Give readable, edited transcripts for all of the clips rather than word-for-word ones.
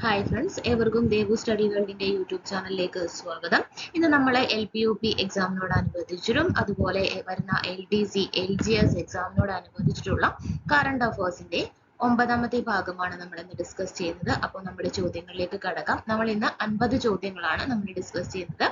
Hi friends, എവർക്കും Devu study വേൾഡിന്റെ YouTube ചാനലിലേക്ക് സ്വാഗതം. ഇന്ന് നമ്മൾ LPUP എക്സാമിനോടനുബന്ധിച്ചിട്ടും അതുപോലെ വരുന്ന LDC, LGS എക്സാമിനോടനുബന്ധിച്ചിട്ടുള്ള കറണ്ട് അഫയേഴ്സിന്റെ 9ാമത്തെ ഭാഗമാണ് നമ്മൾ ഇന്ന് ഡിസ്കസ് ചെയ്യുന്നത്. അപ്പോൾ നമ്മുടെ ചോദ്യങ്ങളിലേക്ക് കടക്കാം. നമ്മൾ ഇന്ന് 50 ചോദ്യങ്ങളാണ് നമ്മൾ ഡിസ്കസ് ചെയ്യുന്നത്.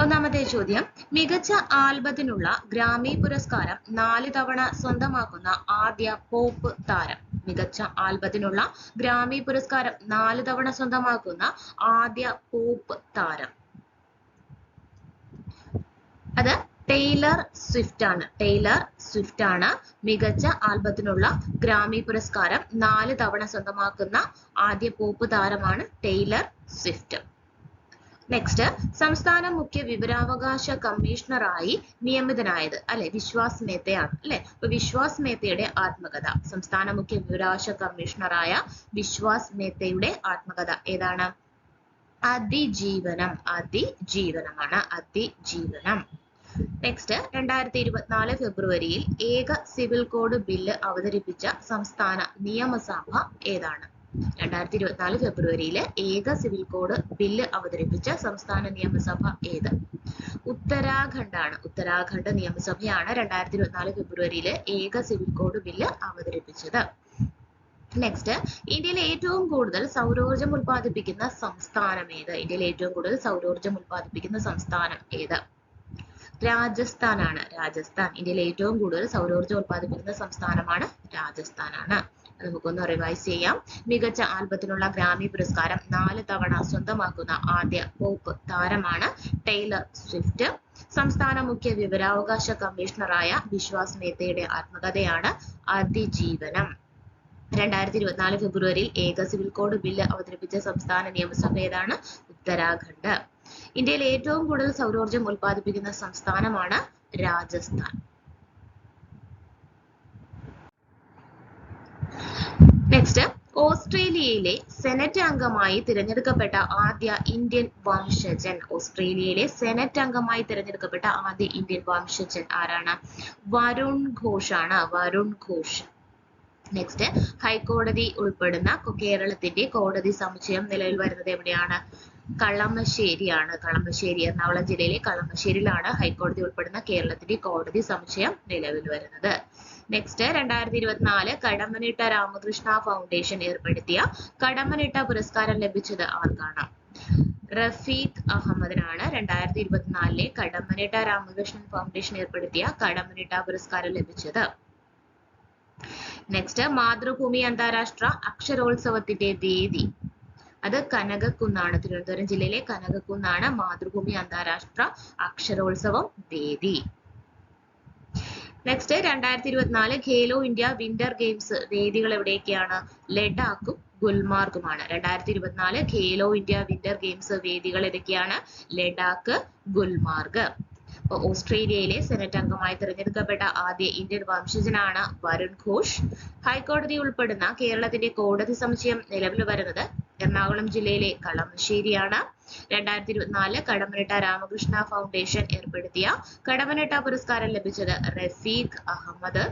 ഒന്നാമത്തെ ചോദ്യം, മികച്ച ആൽബത്തിനുള്ള ഗ്രാമി പുരസ്കാരം 4 തവണ സ്വന്തമാക്കുന്ന ആദ്യ പോപ്പ് താരം. മികച്ച ആൽബത്തിനുള്ള ഗ്രാമി പുരസ്കാരം 4 തവണ സ്വന്തമാക്കുന്ന ആദ്യ പോപ്പ് താരം. അത് ടൈലർ സ്വിഫ്റ്റ് ആണ്. മികച്ച ആൽബത്തിനുള്ള ഗ്രാമി പുരസ്കാരം 4 തവണ സ്വന്തമാക്കുന്ന ആദ്യ പോപ്പ് താരമാണ് ടൈലർ സ്വിഫ്റ്റ്. നെക്സ്റ്റ്, സംസ്ഥാന മുഖ്യ വിവരാവകാശ കമ്മീഷണറായി നിയമിതനായത് വിശ്വാസ് മേത്തയാണ് അപ്പൊ വിശ്വാസ് മേത്തയുടെ ആത്മകഥ, സംസ്ഥാന മുഖ്യ വിവരാവകാശ കമ്മീഷണറായ വിശ്വാസ് മേത്തയുടെ ആത്മകഥ ഏതാണ്? അതിജീവനമാണ്. നെക്സ്റ്റ്, 2024 ഫെബ്രുവരിയിൽ ഏക സിവിൽ കോഡ് ബില്ല് അവതരിപ്പിച്ച സംസ്ഥാന നിയമസഭ ഏതാണ്? 2024 ഫെബ്രുവരിയിൽ ഏക സിവിൽ കോഡ് ബില്ല് അവതരിപ്പിച്ച സംസ്ഥാന നിയമസഭ ഏത്? ഉത്തരാഖണ്ഡ് നിയമസഭയാണ് 2024 ഫെബ്രുവരിയിൽ ഏക സിവിൽ കോഡ് ബില്ല് അവതരിപ്പിച്ചത്. നെക്സ്റ്റ്, ഇന്ത്യയിൽ ഏറ്റവും കൂടുതൽ സൗരോർജ്ജം ഉൽപ്പാദിപ്പിക്കുന്ന സംസ്ഥാനം ഏത്? രാജസ്ഥാനാണ്. ഇന്ത്യയിൽ ഏറ്റവും കൂടുതൽ സൗരോർജ്ജം ഉൽപ്പാദിപ്പിക്കുന്ന സംസ്ഥാനമാണ് രാജസ്ഥാനാണ്. നമുക്കൊന്ന് റിവൈസ് ചെയ്യാം. മികച്ച ആൽബത്തിനുള്ള ഗ്രാമി പുരസ്കാരം 4 തവണ സ്വന്തമാക്കുന്ന ആദ്യ പോപ്പ് താരമാണ് ടൈലർ സ്വിഫ്റ്റ്. സംസ്ഥാന മുഖ്യ വിവരാവകാശ കമ്മീഷണറായ വിശ്വാസ് മേത്തയുടെ ആത്മകഥയാണ് അതിജീവനം. 2024 ഫെബ്രുവരിയിൽ ഏക സിവിൽ കോഡ് ബില്ല് അവതരിപ്പിച്ച സംസ്ഥാന നിയമസഭ ഏതാണ്? ഉത്തരാഖണ്ഡ്. ഇന്ത്യയിൽ ഏറ്റവും കൂടുതൽ സൗരോർജ്ജം ഉൽപ്പാദിപ്പിക്കുന്ന സംസ്ഥാനമാണ് രാജസ്ഥാൻ. നെക്സ്റ്റ്, ഓസ്ട്രേലിയയിലെ സെനറ്റ് അംഗമായി തിരഞ്ഞെടുക്കപ്പെട്ട ആദ്യ ഇന്ത്യൻ വംശജൻ ആരാണ്? വരുൺ ഘോഷ്. നെക്സ്റ്റ്, ഹൈക്കോടതി ഉൾപ്പെടുന്ന കേരളത്തിന്റെ കോടതി സമുച്ചയം നിലവിൽ വരുന്നത് എവിടെയാണ്? കളമശ്ശേരി, എറണാകുളം ജില്ലയിലെ കളമശ്ശേരിയിലാണ് ഹൈക്കോടതി ഉൾപ്പെടുന്ന കേരളത്തിന്റെ കോടതി സമുച്ചയം നിലവിൽ വരുന്നത്. നെക്സ്റ്റ്, 2024 കടമ്മനിട്ട രാമകൃഷ്ണ ഫൗണ്ടേഷൻ ഏർപ്പെടുത്തിയ കടമ്മനിട്ട പുരസ്കാരം ലഭിച്ചത് ആർക്കാണ്? റഫീഖ് അഹമ്മദിനാണ് 2024 കടമ്മനിട്ട രാമകൃഷ്ണൻ ഫൗണ്ടേഷൻ ഏർപ്പെടുത്തിയ കടമ്മനിട്ട പുരസ്കാരം ലഭിച്ചത്. നെക്സ്റ്റ്, മാതൃഭൂമി അന്താരാഷ്ട്ര അക്ഷരോത്സവത്തിന്റെ വേദി അത് കനകക്കുന്നാണ്. തിരുവനന്തപുരം ജില്ലയിലെ കനകക്കുന്നാണ് മാതൃഭൂമി അന്താരാഷ്ട്ര അക്ഷരോത്സവം വേദി. Next, 2024 Khelo India winter games വേദികൾ എവിടെയൊക്കെയാണ്? ലഡാക്കും ഗുൽമാർഗുമാണ്. 2024 ഖേലോ ഇന്ത്യ വിന്റർ ഗെയിംസ് വേദികൾ ഏതൊക്കെയാണ്? ലഡാക്ക്, ഗുൽമാർഗ്. ഓസ്ട്രേലിയയിലെ സെനറ്റ് അംഗമായി തിരഞ്ഞെടുക്കപ്പെട്ട ആദ്യ ഇന്ത്യൻ വംശജനാണ് വരുൺ ഘോഷ്. ഹൈക്കോടതി ഉൾപ്പെടുന്ന കേരളത്തിന്റെ കോടതി സമുച്ചയം നിലവിൽ വരുന്നത് എറണാകുളം ജില്ലയിലെ കളമശ്ശേരിയാണ്. 2024 കടമ്മനിട്ട രാമകൃഷ്ണ ഫൗണ്ടേഷൻ ഏർപ്പെടുത്തിയ കടമ്മനിട്ട പുരസ്കാരം ലഭിച്ചത് റഫീഖ് അഹമ്മദ്.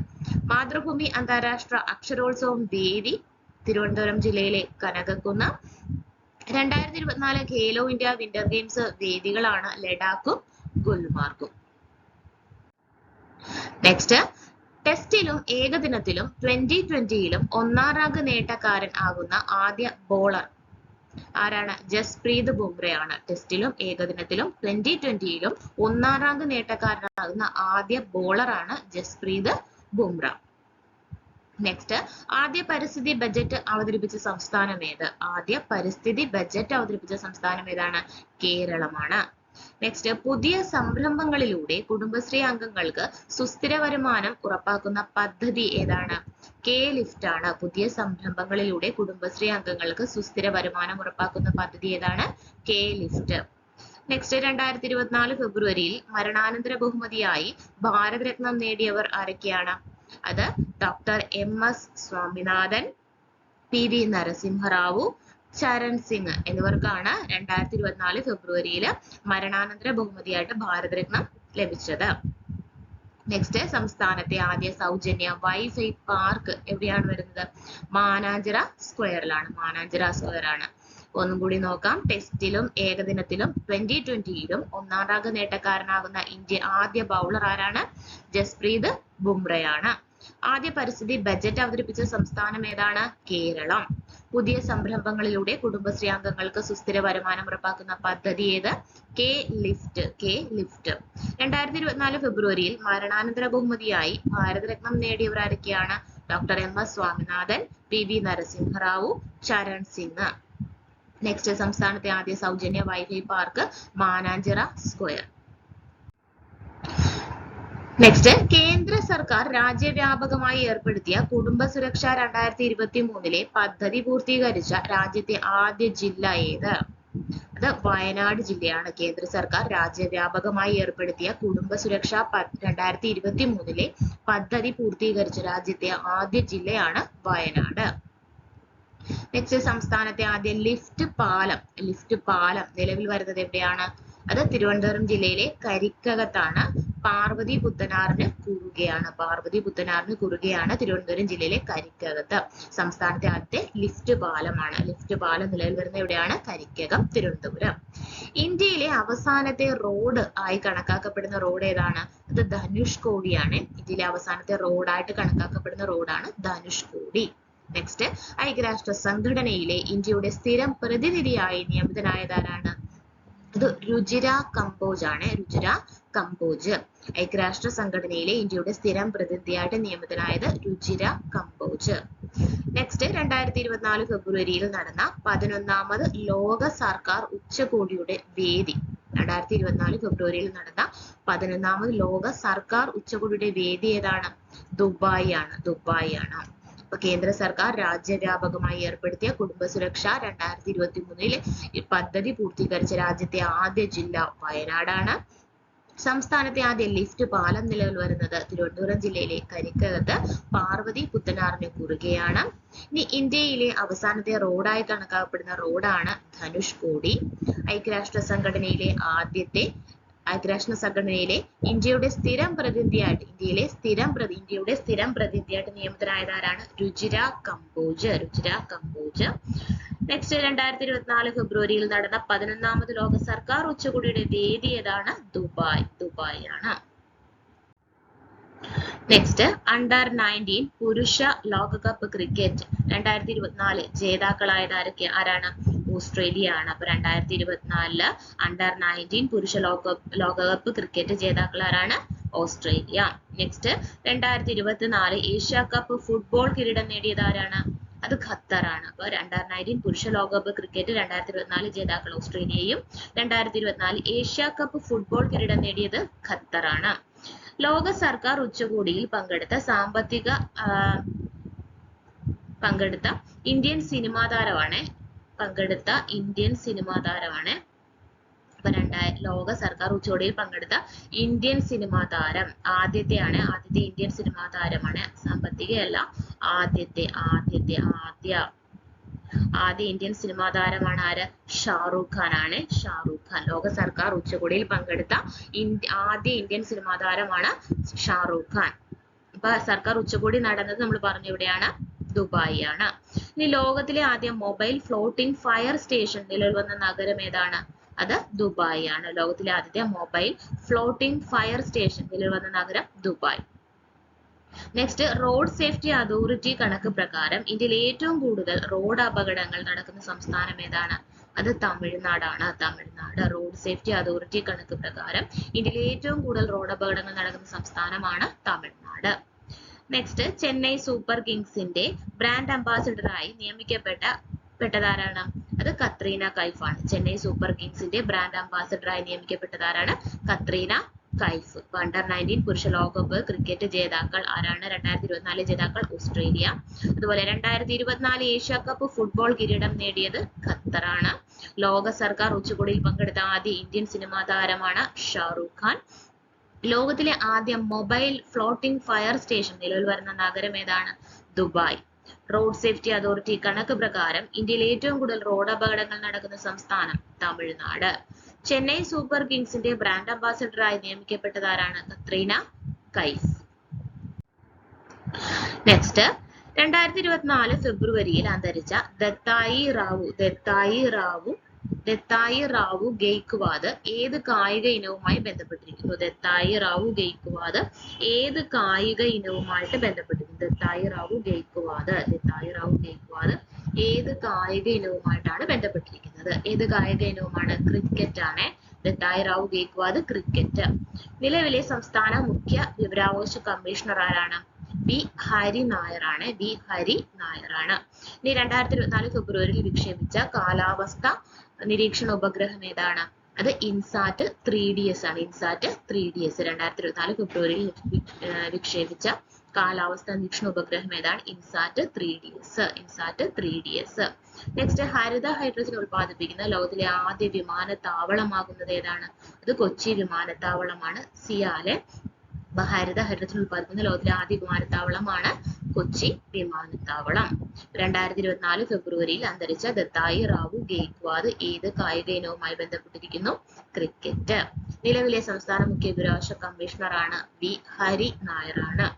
മാതൃഭൂമി അന്താരാഷ്ട്ര അക്ഷരോത്സവം വേദി തിരുവനന്തപുരം ജില്ലയിലെ Kanakakkunnu. 2024 Khelo India winter games വേദികളാണ് ലഡാക്കും ഗുൽമാർഗും. നെക്സ്റ്റ്, ടെസ്റ്റിലും ഏകദിനത്തിലും 2020യിലും 1ാം റാങ്ക് നേട്ടക്കാരൻ ആകുന്ന ആദ്യ ബോളർ ആരാണ്? ജസ്പ്രീത് ബുംറയാണ്. ടെസ്റ്റിലും ഏകദിനത്തിലും 2020യിലും 1ാം റാങ്ക് നേട്ടക്കാരനാകുന്ന ആദ്യ ബോളറാണ് ജസ്പ്രീത് ബുംറ. നെക്സ്റ്റ്, ആദ്യ പരിസ്ഥിതി ബജറ്റ് അവതരിപ്പിച്ച സംസ്ഥാനം ഏതാണ്? കേരളമാണ്. നെക്സ്റ്റ്, പുതിയ സംരംഭങ്ങളിലൂടെ കുടുംബശ്രീ അംഗങ്ങൾക്ക് സുസ്ഥിര വരുമാനം ഉറപ്പാക്കുന്ന പദ്ധതി ഏതാണ്? K-ലിഫ്റ്റ് ആണ്. പുതിയ സംരംഭങ്ങളിലൂടെ കുടുംബശ്രീ അംഗങ്ങൾക്ക് സുസ്ഥിര വരുമാനം ഉറപ്പാക്കുന്ന പദ്ധതി ഏതാണ്? K-ലിഫ്റ്റ്. നെക്സ്റ്റ്, 2024 ഫെബ്രുവരിയിൽ മരണാനന്തര ബഹുമതിയായി ഭാരതരത്നം നേടിയവർ ആരൊക്കെയാണ്? അത് doctor MS Swaminathan, PV Narasimha Rao, Charan Singh എന്നിവർക്കാണ് 2024 ഫെബ്രുവരിയിൽ മരണാനന്തര ബഹുമതിയായിട്ട് ഭാരതരത്നം ലഭിച്ചത്. നെക്സ്റ്റ് സംസ്ഥാനത്തെ ആദ്യ സൗജന്യ വൈഫൈ പാർക്ക് എവിടെയാണ് വരുന്നത്? മാനാഞ്ചിറ സ്ക്വയറിലാണ്. മാനാഞ്ചിറ സ്ക്വയർ ആണ്. ഒന്നും കൂടി നോക്കാം. ടെസ്റ്റിലും ഏകദിനത്തിലും 2020യിലും ഒന്നാം റാങ്ക് നേട്ടക്കാരനാകുന്ന ഇന്ത്യ ആദ്യ ബൗളർ ആരാണ്? ജസ്പ്രീത് ബുംറയാണ്. ആദ്യ പരിസ്ഥിതി ബജറ്റ് അവതരിപ്പിച്ച സംസ്ഥാനം ഏതാണ്? കേരളം. പുതിയ സംരംഭങ്ങളിലൂടെ കുടുംബശ്രീ അംഗങ്ങൾക്ക് സുസ്ഥിര വരുമാനം ഉറപ്പാക്കുന്ന പദ്ധതി ഏത്? K lift. 2024 ഫെബ്രുവരിയിൽ മരണാനന്തര ബഹുമതിയായി ഭാരതരത്നം നേടിയവർ ആരൊക്കെയാണ്? Doctor MS Swaminathan, PV Narasimha Rao, Charan Singh. Next സംസ്ഥാനത്തെ ആദ്യ സൗജന്യ wifi park Mananchira square. Next കേന്ദ്ര സർക്കാർ രാജ്യവ്യാപകമായി ഏർപ്പെടുത്തിയ കുടുംബ സുരക്ഷ 2023 പദ്ധതി പൂർത്തീകരിച്ച രാജ്യത്തെ ആദ്യ ജില്ല ഏത്? അത് വയനാട് ജില്ലയാണ്. കേന്ദ്ര സർക്കാർ രാജ്യവ്യാപകമായി ഏർപ്പെടുത്തിയ കുടുംബ സുരക്ഷ 2023 പദ്ധതി പൂർത്തീകരിച്ച രാജ്യത്തെ ആദ്യ ജില്ലയാണ് വയനാട്. നെക്സ്റ്റ് സംസ്ഥാനത്തെ ആദ്യ ലിഫ്റ്റ് പാലം നിലവിൽ വരുന്നത് എവിടെയാണ്? അത് തിരുവനന്തപുരം ജില്ലയിലെ കരിക്കകത്താണ്. പാർവതി പുത്തനാറിന് കുറുകെയാണ് തിരുവനന്തപുരം ജില്ലയിലെ കരിക്കകത്ത്. സംസ്ഥാനത്തെ ആദ്യത്തെ ലിഫ്റ്റ് പാലമാണ്. ലിഫ്റ്റ് പാലം നിലവിൽ വരുന്ന എവിടെയാണ്? കരിക്കകം, തിരുവനന്തപുരം. ഇന്ത്യയിലെ അവസാനത്തെ റോഡ് ആയി കണക്കാക്കപ്പെടുന്ന റോഡ് ഏതാണ്? അത് ധനുഷ്കോടിയാണ്. ഇന്ത്യയിലെ അവസാനത്തെ റോഡായിട്ട് കണക്കാക്കപ്പെടുന്ന റോഡാണ് ധനുഷ്കോടി. നെക്സ്റ്റ് ഐക്യരാഷ്ട്ര സംഘടനയിലെ ഇന്ത്യയുടെ സ്ഥിരം പ്രതിനിധിയായി നിയമിതനായതാരാണ്? അത് രുചിര കമ്പോജ് ആണ്. ഐക്യരാഷ്ട്ര സംഘടനയിലെ ഇന്ത്യയുടെ സ്ഥിരം പ്രതിനിധിയായിട്ട് നിയമിതനായത് രുചിര കമ്പോജ്. നെക്സ്റ്റ് 2024 ഫെബ്രുവരിയിൽ നടന്ന 11ാമത് ലോക സർക്കാർ ഉച്ചകോടിയുടെ വേദി. 2024 ഫെബ്രുവരിയിൽ നടന്ന 11ാമത് ലോക സർക്കാർ ഉച്ചകോടിയുടെ വേദി ഏതാണ്? ദുബായ് ആണ്. അപ്പൊ കേന്ദ്ര സർക്കാർ രാജ്യവ്യാപകമായി ഏർപ്പെടുത്തിയ കുടുംബസുരക്ഷ 2023 പദ്ധതി പൂർത്തീകരിച്ച രാജ്യത്തെ ആദ്യ ജില്ല വയനാടാണ്. സംസ്ഥാനത്തെ ആദ്യ ലിഫ്റ്റ് പാലം നിലവിൽ വരുന്നത് തിരുവനന്തപുരം ജില്ലയിലെ കരിക്കകത്ത് പാർവതി പുത്തനാറിന് കുറുകെയാണ്. ഇനി ഇന്ത്യയിലെ അവസാനത്തെ റോഡായി കണക്കാക്കപ്പെടുന്ന റോഡാണ് ധനുഷ്കോടി. ഐക്യരാഷ്ട്ര സംഘടനയിലെ ഇന്ത്യയുടെ സ്ഥിരം പ്രതിനിധിയായിട്ട് നിയമിതനായതാരാണ്? രുചിര കമ്പോജ്. നെക്സ്റ്റ് 2024 ഫെബ്രുവരിയിൽ നടന്ന 11ാമത് ലോക സർക്കാർ ഉച്ചകോടിയുടെ വേദി ഏതാണ്? ദുബായ് ആണ്. നെക്സ്റ്റ് അണ്ടർ-19 പുരുഷ ലോകകപ്പ് ക്രിക്കറ്റ് 2024 ജേതാക്കളായത് ആരാണ്? ഓസ്ട്രേലിയ ആണ്. അപ്പൊ 2024 അണ്ടർ-19 പുരുഷ ലോകകപ്പ് ക്രിക്കറ്റ് ജേതാക്കൾ ആരാണ്? Australia. Next 2024 Asia cup football കിരീടം നേടിയത് ആരാണ്? അത് ഖത്തറാണ്. അപ്പൊ അണ്ടർ-19 പുരുഷ ലോകകപ്പ് ക്രിക്കറ്റ് 2024 ജേതാക്കൾ ഓസ്ട്രേലിയയും 2024 ഏഷ്യ കപ്പ് ഫുട്ബോൾ കിരീടം നേടിയത് ഖത്തറാണ്. ലോക സർക്കാർ ഉച്ചകോടിയിൽ പങ്കെടുത്ത ഇന്ത്യൻ സിനിമാ താരമാണ്. അപ്പൊ ലോക സർക്കാർ ഉച്ചകോടിയിൽ പങ്കെടുത്ത ഇന്ത്യൻ സിനിമാ താരം ആദ്യത്തെ ഇന്ത്യൻ സിനിമാ താരമാണ്. സാമ്പത്തികയല്ല, ആദ്യ ഇന്ത്യൻ സിനിമാ താരമാണ് ആര്? ഷാറൂഖ് ഖാൻ ആണ്. ലോക സർക്കാർ ഉച്ചകോടിയിൽ പങ്കെടുത്ത ആദ്യ ഇന്ത്യൻ സിനിമാ താരമാണ് ഷാറൂഖ് ഖാൻ. അപ്പൊ സർക്കാർ ഉച്ചകോടി നടന്നത് നമ്മൾ പറഞ്ഞു എവിടെയാണ്? ദുബായ് ആണ്. ഇനി ലോകത്തിലെ ആദ്യ മൊബൈൽ ഫ്ലോട്ടിംഗ് ഫയർ സ്റ്റേഷൻ നിലവിൽ വന്ന നഗരം ഏതാണ്? അത് ദുബായ് ആണ്. ലോകത്തിലെ ആദ്യത്തെ മൊബൈൽ ഫ്ലോട്ടിംഗ് ഫയർ സ്റ്റേഷൻ നിലവിൽ വന്ന നഗരം Dubai. Next road safety authority കണക്ക് പ്രകാരം ഇന്ത്യയിൽ ഏറ്റവും കൂടുതൽ റോഡ് അപകടങ്ങൾ നടക്കുന്ന സംസ്ഥാനം ഏതാണ്? അത് തമിഴ്നാടാണ്. റോഡ് സേഫ്റ്റി അതോറിറ്റി കണക്ക് പ്രകാരം ഇന്ത്യയിൽ ഏറ്റവും കൂടുതൽ റോഡ് അപകടങ്ങൾ നടക്കുന്ന സംസ്ഥാനമാണ് തമിഴ്നാട്. നെക്സ്റ്റ് ചെന്നൈ സൂപ്പർ കിങ്സിന്റെ ബ്രാൻഡ് അംബാസിഡറായി നിയമിക്കപ്പെട്ടതാരാണ്? അത് കത്രീന കൈഫ് ആണ്. ചെന്നൈ സൂപ്പർ കിങ്സിന്റെ ബ്രാൻഡ് അംബാസിഡറായി നിയമിക്കപ്പെട്ടതാരാണ്? കത്രീന കൈഫ്. അണ്ടർ-19 പുരുഷ ലോകകപ്പ് ക്രിക്കറ്റ് ജേതാക്കൾ ആരാണ്? 2024 ജേതാക്കൾ ഓസ്ട്രേലിയ. അതുപോലെ 2024 ഏഷ്യ കപ്പ് ഫുട്ബോൾ കിരീടം നേടിയത് ഖത്തറാണ്. ലോക സർക്കാർ ഉച്ചകോടിയിൽ പങ്കെടുത്ത ആദ്യ ഇന്ത്യൻ സിനിമാ താരമാണ് ഷാറൂഖ് ഖാൻ. ലോകത്തിലെ ആദ്യ മൊബൈൽ ഫ്ലോട്ടിംഗ് ഫയർ സ്റ്റേഷൻ നിലവിൽ വരുന്ന നഗരം ഏതാണ്? ദുബായ്. റോഡ് സേഫ്റ്റി അതോറിറ്റി കണക്ക് പ്രകാരം ഇന്ത്യയിൽ ഏറ്റവും കൂടുതൽ റോഡ് അപകടങ്ങൾ നടക്കുന്ന സംസ്ഥാനം തമിഴ്നാട്. ചെന്നൈ സൂപ്പർ കിങ്സിന്റെ ബ്രാൻഡ് അംബാസിഡറായി നിയമിക്കപ്പെട്ടതാരാണ്? കത്രീന കൈഫ്. നെക്സ്റ്റ് 2024 ഫെബ്രുവരിയിൽ അന്തരിച്ച ദത്തായി റാവു ഗെയ്ക്വാദ് ഏത് കായിക ഇനവുമായി ബന്ധപ്പെട്ടിരിക്കുന്നു? ദത്തായി റാവു ഗെയ്ക്വാദ് ഏത് കായിക ഇനവുമായിട്ട് ബന്ധപ്പെട്ടിരിക്കുന്നു? ദത്തായി റാവു ഗെയ്ക്വാദ് ഏത് കായിക ഇനവുമായിട്ടാണ് ബന്ധപ്പെട്ടിരിക്കുന്നത്? ഏത് കായിക ഇനവുമാണ്? ക്രിക്കറ്റ് ആണ്. ദത്തായി റാവു ഗെയ്ക്വാദ് ക്രിക്കറ്റ്. നിലവിലെ സംസ്ഥാന മുഖ്യ വിവരാവകാശ കമ്മീഷണർ ആരാണ്? ബി ഹരി നായരാണ്. ഇനി 2024 ഫെബ്രുവരിയിൽ വിക്ഷേപിച്ച കാലാവസ്ഥ നിരീക്ഷണ ഉപഗ്രഹം ഏതാണ്? അത് ഇൻസാറ്റ് 3DS ആണ്. ഇൻസാറ്റ് 3DS 2024 ഫെബ്രുവരിയിൽ വിക്ഷേപിച്ച കാലാവസ്ഥ നിരീക്ഷണ ഉപഗ്രഹം ഏതാണ്? ഇൻസാറ്റ് 3DS. നെക്സ്റ്റ് ഹരിത ഹൈഡ്രജൻ ഉൽപ്പാദിപ്പിക്കുന്ന ലോകത്തിലെ ആദ്യ വിമാനത്താവളമാകുന്നത് ഏതാണ്? അത് കൊച്ചി വിമാനത്താവളമാണ്. സിയാലെ ഹരിത ഹൈഡ്രജൻ ഉൽപ്പാദിപ്പിക്കുന്ന ലോകത്തിലെ ആദ്യ വിമാനത്താവളമാണ് കൊച്ചി വിമാനത്താവളം. 2024 ഫെബ്രുവരിയിൽ അന്തരിച്ച ദത്തായി റാവു ഗെയ്ക്വാദ് ഏത് കായിക ഇനവുമായി ബന്ധപ്പെട്ടിരിക്കുന്നു? ക്രിക്കറ്റ്. നിലവിലെ സംസ്ഥാന മുഖ്യ വിവരാവകാശ കമ്മീഷണറാണ് ബി ഹരി നായരാണ്.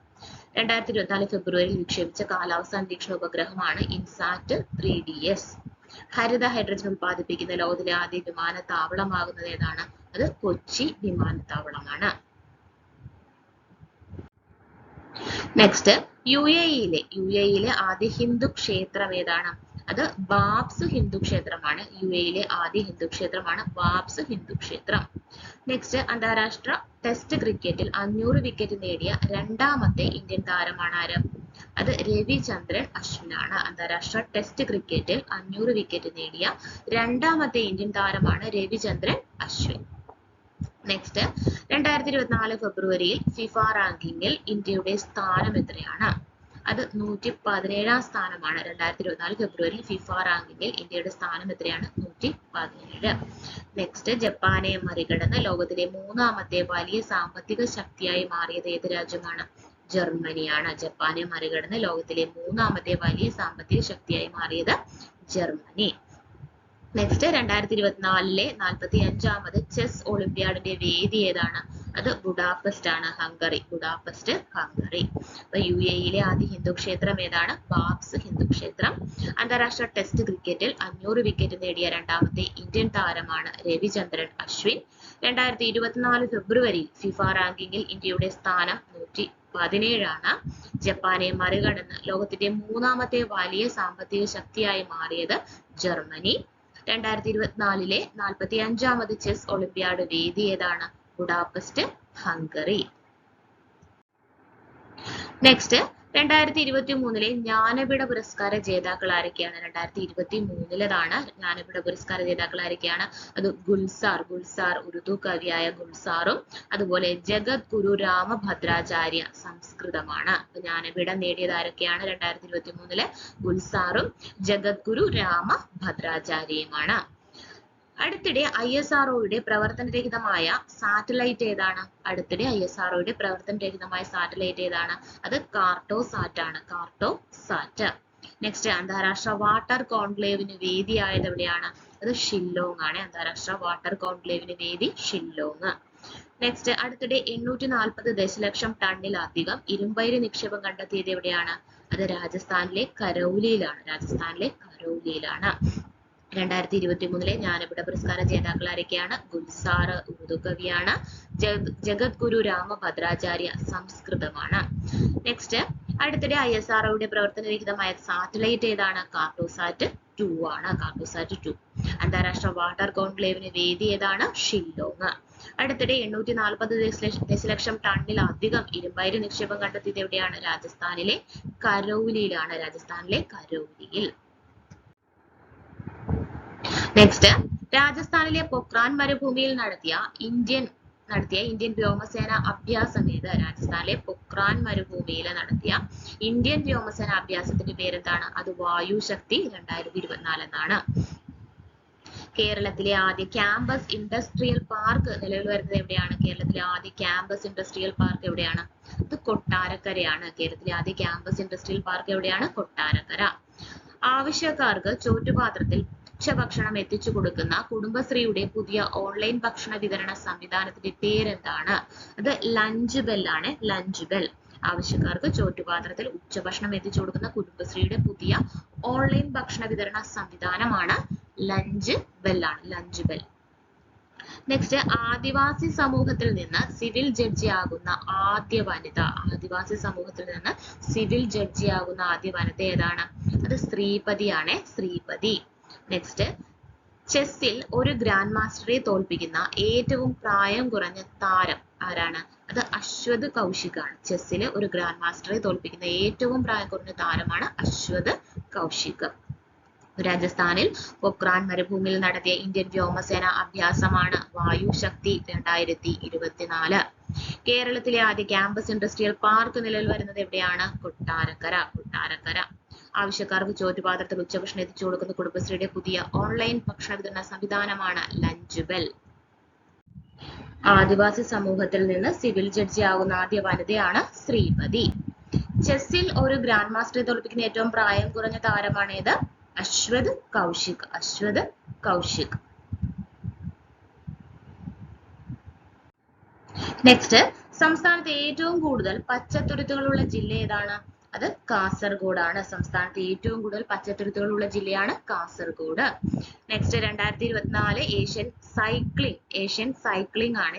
2024 ഫെബ്രുവരിയിൽ വിക്ഷേപിച്ച കാലാവസ്ഥാ നിരീക്ഷണ ഉപഗ്രഹമാണ് ഇൻസാറ്റ് 3DS. ഹരിത ഹൈഡ്രജൻ ഉൽപ്പാദിപ്പിക്കുന്ന ലോകത്തിലെ ആദ്യ വിമാനത്താവളമാകുന്നത് ഏതാണ്? അത് കൊച്ചി വിമാനത്താവളമാണ്. നെക്സ്റ്റ് യു എ ഇയിലെ ആദ്യ ഹിന്ദു ക്ഷേത്രം ഏതാണ്? അത് ബാബ്സ് ഹിന്ദു ക്ഷേത്രമാണ്. യു എയിലെ ആദ്യ ഹിന്ദു ക്ഷേത്രമാണ് ബാബ്സ് ഹിന്ദു ക്ഷേത്രം. നെക്സ്റ്റ് അന്താരാഷ്ട്ര ടെസ്റ്റ് ക്രിക്കറ്റിൽ 500 വിക്കറ്റ് നേടിയ രണ്ടാമത്തെ ഇന്ത്യൻ താരമാണ് ആര്? അത് രവിചന്ദ്രൻ അശ്വിനാണ്. അന്താരാഷ്ട്ര ടെസ്റ്റ് ക്രിക്കറ്റിൽ 500 വിക്കറ്റ് നേടിയ രണ്ടാമത്തെ ഇന്ത്യൻ താരമാണ് രവിചന്ദ്രൻ അശ്വിൻ. നെക്സ്റ്റ് 2024 ഫെബ്രുവരിയിൽ ഫിഫ റാങ്കിങ്ങിൽ ഇന്ത്യയുടെ സ്ഥാനം എത്രയാണ്? അത് 117 സ്ഥാനമാണ്. 2024 ഫെബ്രുവരിയിൽ ഫിഫ റാങ്കിങ്ങിൽ ഇന്ത്യയുടെ സ്ഥാനം എത്രയാണ്? 117. നെക്സ്റ്റ് ജപ്പാനെ മറികടന്ന് ലോകത്തിലെ മൂന്നാമത്തെ വലിയ സാമ്പത്തിക ശക്തിയായി മാറിയത് ഏത് രാജ്യമാണ്? ജർമ്മനിയാണ്. ജപ്പാനെ മറികടന്ന് ലോകത്തിലെ മൂന്നാമത്തെ വലിയ സാമ്പത്തിക ശക്തിയായി മാറിയത് ജർമ്മനി. നെക്സ്റ്റ് 2024 45ാമത് ചെസ് ഒളിമ്പ്യാഡിന്റെ വേദി ഏതാണ്? അത് ബുഡാപെസ്റ്റ് ആണ്. ഹംഗറി. അപ്പൊ യു എയിലെ ആദ്യ ഹിന്ദു ക്ഷേത്രം ഏതാണ്? ബാബ്സ് ഹിന്ദു ക്ഷേത്രം. അന്താരാഷ്ട്ര ടെസ്റ്റ് ക്രിക്കറ്റിൽ 500 വിക്കറ്റ് നേടിയ രണ്ടാമത്തെ ഇന്ത്യൻ താരമാണ് രവിചന്ദ്രൻ അശ്വിൻ. 2024 ഫെബ്രുവരിയിൽ ഫിഫ റാങ്കിങ്ങിൽ ഇന്ത്യയുടെ സ്ഥാനം 117 ആണ്. ജപ്പാനെ മറികടന്ന് ലോകത്തിന്റെ മൂന്നാമത്തെ വലിയ സാമ്പത്തിക ശക്തിയായി മാറിയത് ജർമ്മനി. 2024 45ാമത് ചെസ് ഒളിമ്പ്യാഡ് വേദി ഏതാണ്? Budapest, Hungary. നെക്സ്റ്റ് 2023 ജ്ഞാനപീഠ പുരസ്കാര ജേതാക്കൾ ആരൊക്കെയാണ്? 2023 ജ്ഞാനപീഠ പുരസ്കാര ജേതാക്കൾ ആരൊക്കെയാണ്? അത് ഗുൽസാർ ഉറുദു കവിയായ ഗുൽസാറും അതുപോലെ ജഗദ്ഗുരു രാമഭദ്രാചാര്യ സംസ്കൃതമാണ്. ജ്ഞാനപീഠം നേടിയത് ആരൊക്കെയാണ്? 2023 ഗുൽസാറും ജഗദ്ഗുരു രാമഭദ്രാചാര്യയുമാണ്. അടുത്തിടെ ISROയുടെ പ്രവർത്തനരഹിതമായ സാറ്റലൈറ്റ് ഏതാണ്? അത് കാർട്ടോസാറ്റ് ആണ്. നെക്സ്റ്റ് അന്താരാഷ്ട്ര വാട്ടർ കോൺക്ലേവിന് വേദിയായത് എവിടെയാണ്? അത് ഷില്ലോങ് ആണ്. അന്താരാഷ്ട്ര വാട്ടർ കോൺക്ലേവിന് വേദി ഷില്ലോങ്. നെക്സ്റ്റ് അടുത്തിടെ 840 ദശലക്ഷം ടണ്ണിലധികം ഇരുമ്പയിര് നിക്ഷേപം കണ്ടെത്തിയത് എവിടെയാണ്? അത് രാജസ്ഥാനിലെ കരൗലിയിലാണ്. 2023 ജ്ഞാനപീഠ പുരസ്കാര ജേതാക്കൾ ആരൊക്കെയാണ്? ഗുൽസാർ ഉറുദു കവിയാണ്. ജഗദ്ഗുരു രാമഭദ്രാചാര്യ സംസ്കൃതമാണ്. നെക്സ്റ്റ് അടുത്തിടെ ISROയുടെ പ്രവർത്തനരഹിതമായ സാറ്റലൈറ്റ് ഏതാണ്? കാർട്ടോസാറ്റ് 2 ആണ്. അന്താരാഷ്ട്ര വാട്ടർ കോൺക്ലേവിന് വേദി ഏതാണ്? ഷില്ലോങ്. അടുത്തിടെ 840 ദശലക്ഷം ടണ്ണിലധികം ഇരുമ്പയിര് നിക്ഷേപം കണ്ടെത്തിയത് എവിടെയാണ്? രാജസ്ഥാനിലെ കരൗലിയിലാണ്. നെക്സ്റ്റ് രാജസ്ഥാനിലെ പൊക്രാൻ മരുഭൂമിയിൽ നടത്തിയ ഇന്ത്യൻ വ്യോമസേന അഭ്യാസം ഏത്? രാജസ്ഥാനിലെ പൊക്രാൻ മരുഭൂമിയിൽ നടത്തിയ ഇന്ത്യൻ വ്യോമസേന അഭ്യാസത്തിന്റെ പേരെന്താണ്? അത് വായുശക്തി 2024 എന്നാണ്. കേരളത്തിലെ ആദ്യ ക്യാമ്പസ് ഇൻഡസ്ട്രിയൽ പാർക്ക് നിലവിൽ വരുന്നത് എവിടെയാണ്? കേരളത്തിലെ ആദ്യ ക്യാമ്പസ് ഇൻഡസ്ട്രിയൽ പാർക്ക് എവിടെയാണ്? അത് കൊട്ടാരക്കരയാണ്. കേരളത്തിലെ ആദ്യ ക്യാമ്പസ് ഇൻഡസ്ട്രിയൽ പാർക്ക് എവിടെയാണ്? കൊട്ടാരക്കര. ആവശ്യക്കാർക്ക് ചോറ്റുപാത്രത്തിൽ ഉച്ചഭക്ഷണം എത്തിച്ചു കൊടുക്കുന്ന കുടുംബശ്രീയുടെ പുതിയ ഓൺലൈൻ ഭക്ഷണ വിതരണ സംവിധാനത്തിന്റെ പേരെന്താണ്? അത് ലഞ്ച് ബെൽ ആണ്. Lunch bell. ആവശ്യക്കാർക്ക് ചോറ്റുപാത്രത്തിൽ ഉച്ചഭക്ഷണം എത്തിച്ചു കൊടുക്കുന്ന കുടുംബശ്രീയുടെ പുതിയ ഓൺലൈൻ ഭക്ഷണ വിതരണ സംവിധാനമാണ് ലഞ്ച് ബെൽ ആണ്. Lunch bell. നെക്സ്റ്റ്, ആദിവാസി സമൂഹത്തിൽ നിന്ന് സിവിൽ ജഡ്ജിയാകുന്ന ആദ്യ വനിത. ആദിവാസി സമൂഹത്തിൽ നിന്ന് സിവിൽ ജഡ്ജിയാകുന്ന ആദ്യ വനിത ഏതാണ്? അത് ശ്രീപതിയാണ്. ശ്രീപതി. നെക്സ്റ്റ്, ചെസ്സിൽ ഒരു ഗ്രാൻഡ് മാസ്റ്ററെ തോൽപ്പിക്കുന്ന ഏറ്റവും പ്രായം കുറഞ്ഞ താരം ആരാണ്? അത് അശ്വത് കൗശിക് ആണ്. ചെസ്സിൽ ഒരു ഗ്രാൻഡ് മാസ്റ്ററെ തോൽപ്പിക്കുന്ന ഏറ്റവും പ്രായം കുറഞ്ഞ താരമാണ് അശ്വത് കൗശിക്. രാജസ്ഥാനിൽ പൊക്രാൻ മരുഭൂമിയിൽ നടത്തിയ ഇന്ത്യൻ വ്യോമസേന അഭ്യാസമാണ് വായുശക്തി 2024. കേരളത്തിലെ ആദ്യ ക്യാമ്പസ് ഇൻഡസ്ട്രിയൽ പാർക്ക് നിലവിൽ വരുന്നത് എവിടെയാണ്? കൊട്ടാരക്കര. കൊട്ടാരക്കര. ആവശ്യക്കാർക്ക് ചോറ്റുപാത്രത്തിൽ ഉച്ചഭക്ഷണം എത്തിച്ചു കൊടുക്കുന്ന കുടുംബശ്രീയുടെ പുതിയ ഓൺലൈൻ ഭക്ഷണ വിതരണ സംവിധാനമാണ് ലഞ്ച് ബെൽ. ആദിവാസി സമൂഹത്തിൽ നിന്ന് സിവിൽ ജഡ്ജിയാകുന്ന ആദ്യ വനിതയാണ് ശ്രീപതി. ചെസ്സിൽ ഒരു ഗ്രാൻഡ് മാസ്റ്ററെ തോൽപ്പിക്കുന്ന ഏറ്റവും പ്രായം കുറഞ്ഞ താരമാണ് ഏത്? അശ്വത് കൗശിക്. അശ്വത് കൗശിക്. നെക്സ്റ്റ്, സംസ്ഥാനത്ത് ഏറ്റവും കൂടുതൽ പച്ചത്തുരുത്തുകളുള്ള ജില്ല ഏതാണ്? അത് കാസർഗോഡ് ആണ്. സംസ്ഥാനത്ത് ഏറ്റവും കൂടുതൽ പച്ചത്തുരുത്തുകളുള്ള ജില്ലയാണ് കാസർഗോഡ്. നെക്സ്റ്റ്, 2024 ഏഷ്യൻ സൈക്ലിംഗ് ആണ്.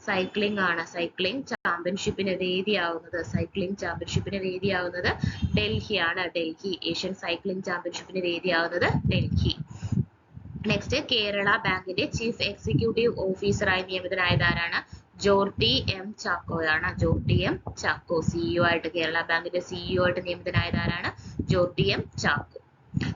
സൈക്ലിംഗ് ആണ്. സൈക്ലിംഗ് ചാമ്പ്യൻഷിപ്പിന് വേദിയാവുന്നത് ഡൽഹിയാണ്. ഡൽഹി. ഏഷ്യൻ സൈക്ലിംഗ് ചാമ്പ്യൻഷിപ്പിന് വേദിയാവുന്നത് ഡൽഹി. നെക്സ്റ്റ്, കേരള ബാങ്കിന്റെ ചീഫ് എക്സിക്യൂട്ടീവ് ഓഫീസറായി നിയമിതനായത് ആരാണ്? ജോർട്ടി എം ചാക്കോയാണ്. ജോർട്ടി എം ചാക്കോ. സിഇഒ ആയിട്ട്, കേരള ബാങ്കിന്റെ സിഇഒ ആയിട്ട് നിയമിതനായത് ആരാണ്? ജോർട്ടി എം ചാക്കോ.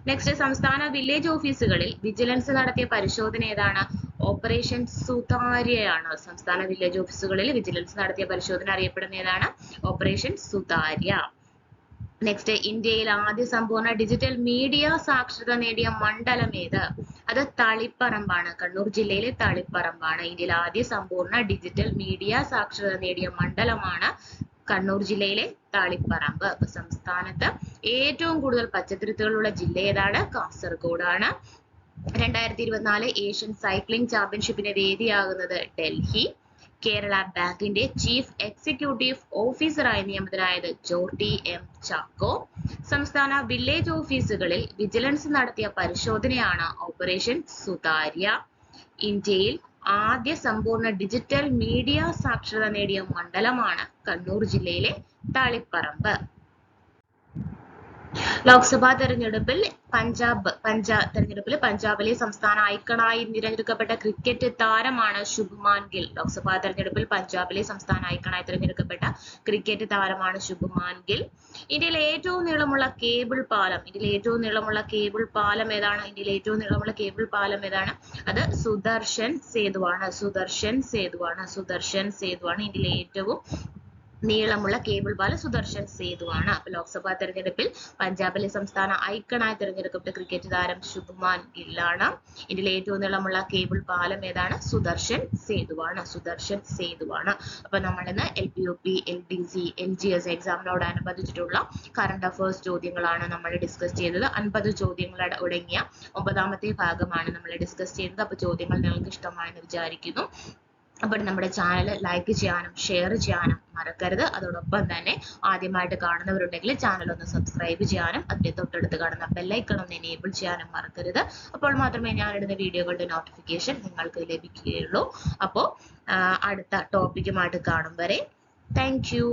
നെക്സ്റ്റ്, സംസ്ഥാന വില്ലേജ് ഓഫീസുകളിൽ വിജിലൻസ് നടത്തിയ പരിശോധന ഏതാണ്? ഓപ്പറേഷൻ സുതാര്യയാണ്. സംസ്ഥാന വില്ലേജ് ഓഫീസുകളിൽ വിജിലൻസ് നടത്തിയ പരിശോധന അറിയപ്പെടുന്ന ഏതാണ്? ഓപ്പറേഷൻ സുതാര്യ. നെക്സ്റ്റ്, ഇന്ത്യയിൽ ആദ്യ സമ്പൂർണ്ണ ഡിജിറ്റൽ മീഡിയ സാക്ഷരത നേടിയ മണ്ഡലം ഏത്? അത് തളിപ്പറമ്പാണ്. കണ്ണൂർ ജില്ലയിലെ തളിപ്പറമ്പാണ്. ഇന്ത്യയിൽ ആദ്യ സമ്പൂർണ്ണ ഡിജിറ്റൽ മീഡിയ സാക്ഷരത നേടിയ മണ്ഡലമാണ് കണ്ണൂർ ജില്ലയിലെ തളിപ്പറമ്പ്. അപ്പൊ സംസ്ഥാനത്ത് ഏറ്റവും കൂടുതൽ പച്ചത്തുരുത്തുകളുള്ള ജില്ല ഏതാണ്? കാസർഗോഡ് ആണ്. 2024 ഏഷ്യൻ സൈക്ലിംഗ് ചാമ്പ്യൻഷിപ്പിന് വേദിയാകുന്നത് ഡൽഹി. കേരള ബാങ്കിന്റെ ചീഫ് എക്സിക്യൂട്ടീവ് ഓഫീസറായി നിയമിതനായത് ജോർട്ടി എം ചാക്കോ. സംസ്ഥാന വില്ലേജ് ഓഫീസുകളിൽ വിജിലൻസ് നടത്തിയ പരിശോധനയാണ് ഓപ്പറേഷൻ സുതാര്യ. ഇന്ത്യയിൽ ആദ്യ സമ്പൂർണ്ണ ഡിജിറ്റൽ മീഡിയ സാക്ഷരത നേടിയ മണ്ഡലമാണ് കണ്ണൂർ ജില്ലയിലെ തളിപ്പറമ്പ്. ലോക്സഭാ തെരഞ്ഞെടുപ്പിൽ പഞ്ചാബിലെ സംസ്ഥാന ഐക്കണായി തിരഞ്ഞെടുക്കപ്പെട്ട ക്രിക്കറ്റ് താരമാണ് ശുഭ്മാൻ ഗിൽ. ലോക്സഭാ തെരഞ്ഞെടുപ്പിൽ പഞ്ചാബിലെ സംസ്ഥാന ഐക്കണായി തിരഞ്ഞെടുക്കപ്പെട്ട ക്രിക്കറ്റ് താരമാണ് ശുഭ്മാൻ ഗിൽ. ഇന്ത്യയിലെ ഏറ്റവും നീളമുള്ള കേബിൾ പാലം ഏതാണ്? അത് സുദർശൻ സേതുവാണ്. ഇന്ത്യയിലെ ഏറ്റവും നീളമുള്ള കേബിൾ പാലം സുദർശൻ സേതുവാണ്. അപ്പൊ ലോക്സഭാ തെരഞ്ഞെടുപ്പിൽ പഞ്ചാബിലെ സംസ്ഥാന ഐക്കണായി തിരഞ്ഞെടുക്കപ്പെട്ട ക്രിക്കറ്റ് താരം ശുഭ്മാൻ ഗില്ലാണ്. ഇന്ത്യയിലെ ഏറ്റവും നീളമുള്ള കേബിൾ പാലം ഏതാണ്? സുദർശൻ സേതുവാണ്. അപ്പൊ നമ്മളിന്ന് LPUP, LDC, LGS എക്സാമിനോടനുബന്ധിച്ചിട്ടുള്ള കറണ്ട് അഫയേഴ്സ് ചോദ്യങ്ങളാണ് നമ്മൾ ഡിസ്കസ് ചെയ്തത്. 50 ചോദ്യങ്ങൾ അടങ്ങിയ 9ാമത്തെ ഭാഗമാണ് നമ്മൾ ഡിസ്കസ് ചെയ്തത്. അപ്പൊ ചോദ്യങ്ങൾ നിങ്ങൾക്ക് ഇഷ്ടമായെന്ന് വിചാരിക്കുന്നു. അപ്പോൾ നമ്മുടെ ചാനൽ ലൈക്ക് ചെയ്യാനും ഷെയർ ചെയ്യാനും മറക്കരുത്. അതോടൊപ്പം തന്നെ ആദ്യമായിട്ട് കാണുന്നവരുണ്ടെങ്കിൽ ചാനൽ ഒന്ന് സബ്സ്ക്രൈബ് ചെയ്യാനും അതിന്റെ തൊട്ടടുത്ത് കാണുന്ന ബെല്ലൈക്കൺ ഒന്ന് എനേബിൾ ചെയ്യാനും മറക്കരുത്. അപ്പോൾ മാത്രമേ ഞാനിടുന്ന വീഡിയോകളുടെ നോട്ടിഫിക്കേഷൻ നിങ്ങൾക്ക് ലഭിക്കുകയുള്ളൂ. അപ്പോൾ അടുത്ത ടോപ്പിക്കുമായിട്ട് കാണും വരെ താങ്ക് യു.